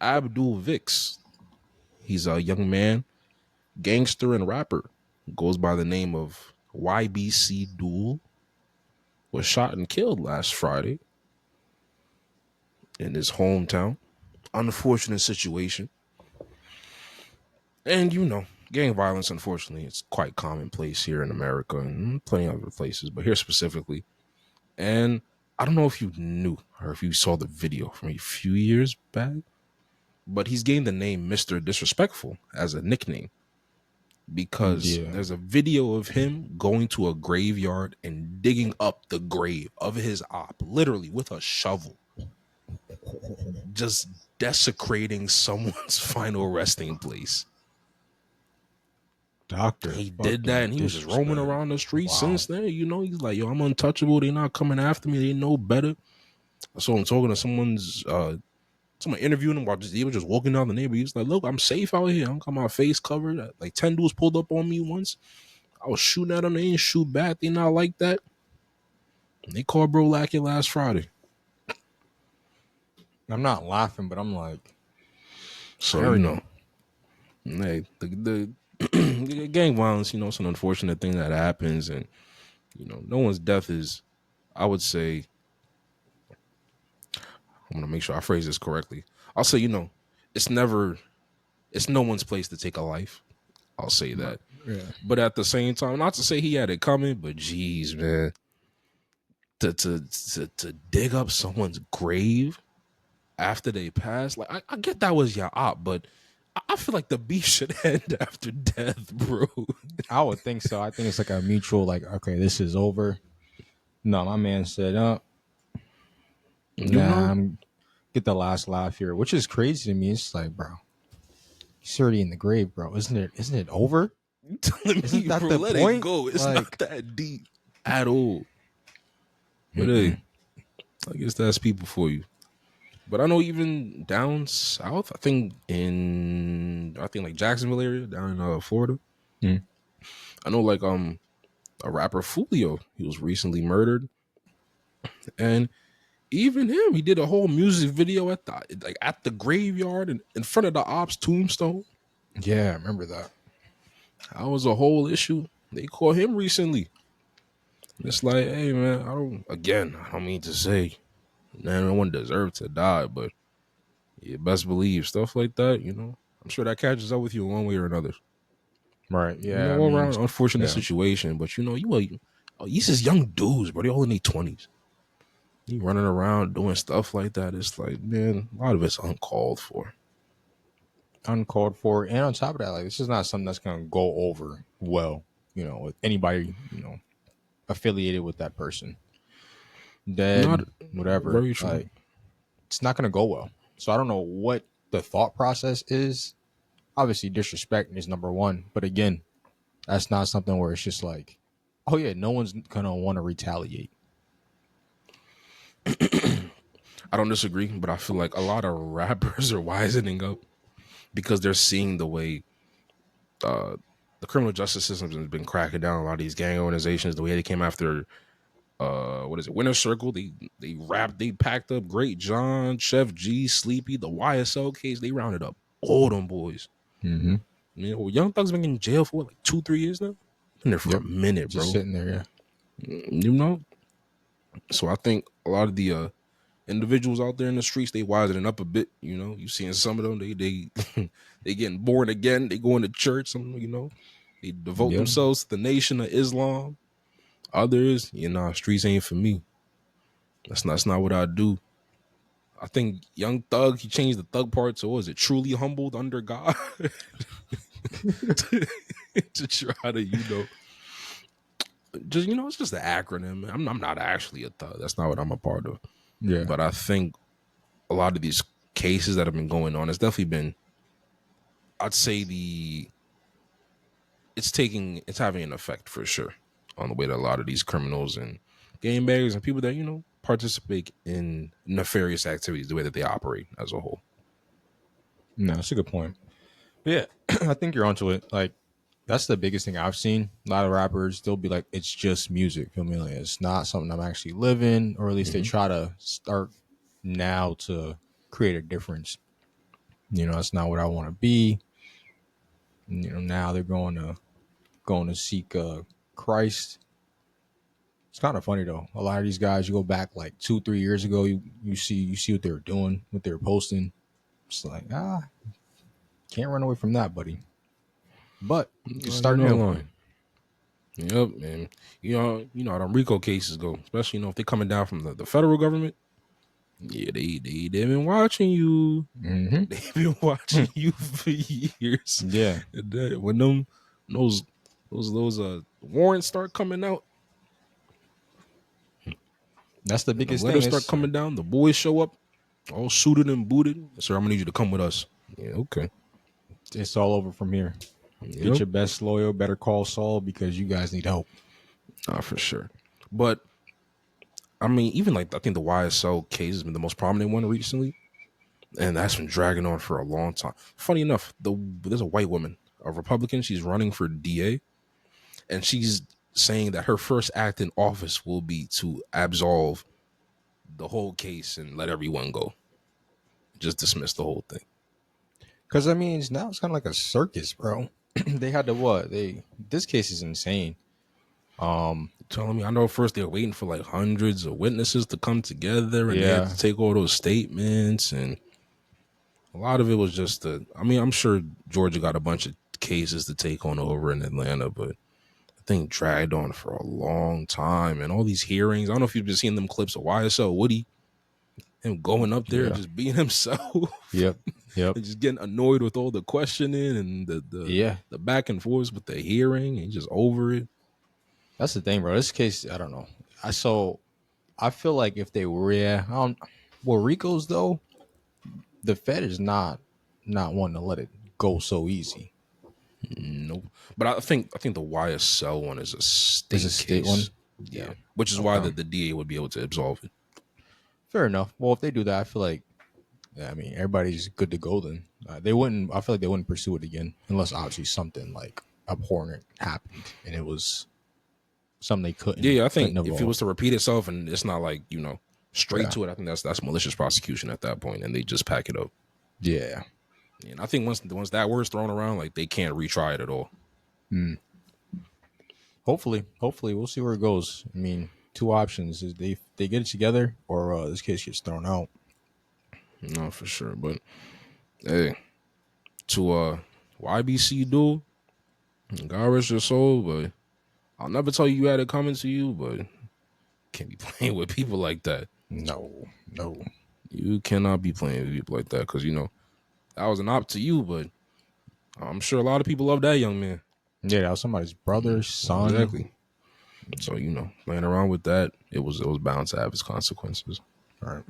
Abdul Vix. He's a young man, gangster and rapper. Goes by the name of YBC Duel. Was shot and killed last Friday in his hometown. Unfortunate situation. And gang violence, unfortunately, it's quite commonplace here in America and plenty of other places, but here specifically. And I don't know if you knew or if you saw the video from a few years back, but he's gained the name Mr. Disrespectful as a nickname because Yeah. there's a video of him going to a graveyard and digging up the grave of his op, literally with a shovel, just desecrating someone's final resting place. Doctor He did that fucking and he was just roaming disrespect. around the streets Wow. since then. He's like, yo, I'm untouchable. They're not coming after me. They know better. So I'm talking to someone interviewing him while he was just walking down the neighborhood. He was like, look, I'm safe out here. I don't got my face covered. Like 10 dudes pulled up on me once. I was shooting at them. They didn't shoot back. They not like that. And they called bro lacking last Friday. I'm not laughing, but I'm like, So, very. hey, the gang violence, it's an unfortunate thing that happens. And, no one's death is, I would say, I'm going to make sure I phrase this correctly. I'll say, it's no one's place to take a life. I'll say that. Yeah. But at the same time, not to say he had it coming, but geez, man, to dig up someone's grave after they pass, like I get that was your op, but I feel like the beef should end after death, bro. I would think so. I think it's like a mutual, like, okay, this is over. No, my man said, You know, I'm get the last laugh here, which is crazy to me. It's like, bro, he's already in the grave, bro. Isn't it over? you telling Isn't me, that bro, the let it point? go. It's not Like, that deep at all. But hey, I guess that's people for you. But I know even down south, I think like Jacksonville area down in Florida. mm, I know like a rapper Fulio, he was recently murdered, and even him, he did a whole music video at the graveyard in front of the ops tombstone. yeah, I remember that. That was a whole issue. They caught him recently. It's like, hey man, I don't mean to say no one deserves to die, but you best believe stuff like that, I'm sure that catches up with you one way or another. Right. Yeah. I All mean, around unfortunate yeah. situation, but these is young dudes, bro. They all in their 20s. You running around doing stuff like that. It's like, man, a lot of it's uncalled for. Uncalled for. And on top of that, like, this is not something that's going to go over well, with anybody, affiliated with that person. Not Dead, whatever. very true. Like, it's not going to go well. So I don't know what the thought process is. Obviously, disrespect is number one. But again, that's not something where it's just like, oh, yeah, no one's going to want to retaliate. I don't disagree, but I feel like a lot of rappers are wisening up because they're seeing the way the criminal justice system has been cracking down on a lot of these gang organizations. The way they came after, what is it, Winter Circle? They packed up Great John, Chef G, Sleepy, the YSL case. They rounded up all them boys. Mm-hmm. Young Thug's been in jail for like 2-3 years now. Been there for a Yep. minute, Just bro. sitting there, yeah. You know, so I think a lot of the individuals out there in the streets, they wisening up a bit. You seeing some of them, they they getting born again. They going to church. They devote Yep. themselves to the nation of Islam. Others, streets ain't for me. That's not what I do. I think Young Thug, he changed the thug part to, what is it, truly humbled under God? to try to, it's just an acronym. I'm not actually a thug. That's not what I'm a part of. Yeah. But I think a lot of these cases that have been going on, it's definitely been, I'd say it's having an effect for sure on the way that a lot of these criminals and game bangers and people that, participate in nefarious activities, the way that they operate as a whole. No, that's a good point. But yeah, I think you're onto it. Like, that's the biggest thing I've seen. A lot of rappers, they'll be like, it's just music. Feel me? Like, it's not something I'm actually living, or at least they try to start now to create a difference. That's not what I want to be. Now they're going to seek Christ. It's kind of funny though. A lot of these guys, you go back like 2, 3 years ago, you see what they were doing, what they were posting. It's like can't run away from that, buddy. But you can You're start not new. lying. Yep, man. You know how them RICO cases go, especially if they're coming down from the federal government. Yeah, they've been watching you. Mm-hmm. They've been watching you for years. Yeah, And when those those warrants start coming out, that's the and the biggest thing. letters start It's coming down, the boys show up, all suited and booted. Sir, I'm gonna need you to come with us. Yeah, okay. it's all over from here. Get Yep. your best lawyer. Better call Saul because you guys need help. Nah, for sure. But I mean, even like I think the YSL case has been the most prominent one recently, and that's been dragging on for a long time. Funny enough, there's a white woman, a Republican. She's running for DA, and she's saying that her first act in office will be to absolve the whole case and let everyone go, just dismiss the whole thing. Because now it's kind of like a circus, bro. They had to what? This case is insane. Telling me, I know first they're waiting for like hundreds of witnesses to come together, and they had Yeah. to take all those statements, and a lot of it was just I'm sure Georgia got a bunch of cases to take on over in Atlanta, but the thing dragged on for a long time, and all these hearings. I don't know if you've been seeing them clips of YSL Woody, him going up there and Yeah. just being himself. Yep. Yep. And just getting annoyed with all the questioning and Yeah. the back and forth with the hearing, and just over it. That's the thing, bro. This case, I don't know. I feel like if they were, well, Rico's though, the Fed is not wanting to let it go so easy. Nope. But I think the YSL one is a state Is a state case. one? Yeah. Which is why Okay. the DA would be able to absolve it. Fair enough. Well, if they do that, I feel like, everybody's good to go then. They wouldn't. I feel like they wouldn't pursue it again unless obviously something like abhorrent happened and it was something they couldn't. Yeah, I couldn't think if it avoid. was to repeat itself and it's not like, straight Yeah. to it, I think that's malicious prosecution at that point, and they just pack it up. Yeah. And I think once that word's thrown around, like they can't retry it at all. Hopefully, we'll see where it goes. Two options: is they get it together, or this case gets thrown out. No, for sure. But hey, to YBC duel, God rest your soul, but I'll never tell you had it coming to you, but can't be playing with people like that. No. You cannot be playing with people like that because that was an op to you, but I'm sure a lot of people love that young man. Yeah, that was somebody's brother, son. Exactly. So playing around with that, it was bound to have its consequences. All right.